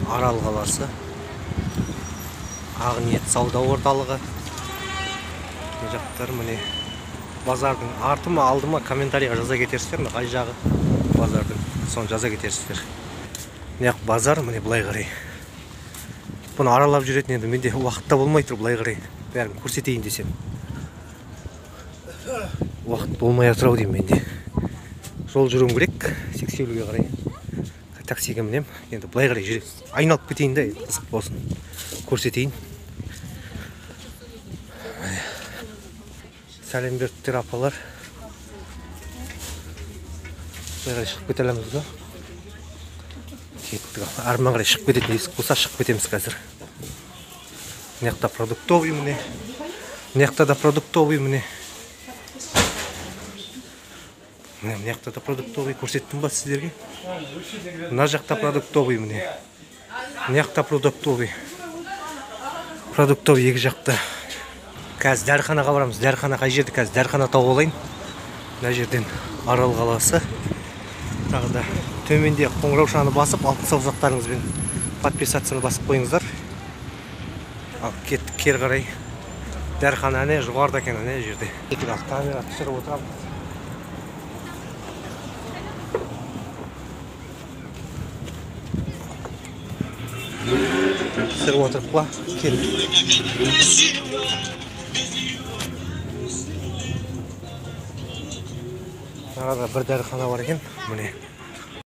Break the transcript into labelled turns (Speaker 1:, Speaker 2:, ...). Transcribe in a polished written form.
Speaker 1: Арал қаласы, Ақниет сауда орталығы. Мына жақтар міне базардың арты ма алды ма комментарийға жаза кетерсіздер, қай жағы базардың, соны жаза кетерсіздер. Мына базар міне былай қарай. Бұны аралап жүретін енді менде уақытта болмай тұр, былай қарай бәрін көрсетейін десем. Уақыт болмай атырау деймін менде. Жол жүруім керек, сексеуілге қарай. Таксиге мінем, енді былай қарай жүре. Айналып кетейін да, қызық болсын. Көрсетейін. Сәлем бердіктер апалар. Былай қарай шығып кетелеміз да. Кеттік. Арман қарай шығып кететін есік болса шығып кетеміз қазір. Мынаяқта продуктовый міне. Мынаяқта да продуктовый міне. Мынаяқта да продуктовый көрсеттім ба сіздерге? Мына жақта продуктовый міне. Мынаяқта продуктовый. Продуктовый екі жақта. Қазір дәріханаға барамыз. Дәріхана қай жерде? Қазір дәріхана тауып алайын. Мына жерден Арал қаласы. Тағы да төменде қоңыраушаны басып, алтын саусақтарыңызбен подписацияны басып қойыңыздар. Ал кеттік кері қарай. Дәріхана не жоғарыда екен не жерде. Камера түсіріп отырамыз. Түсіріп отырып па? Келіп. Арада бір дәріхана бар екен. Міне.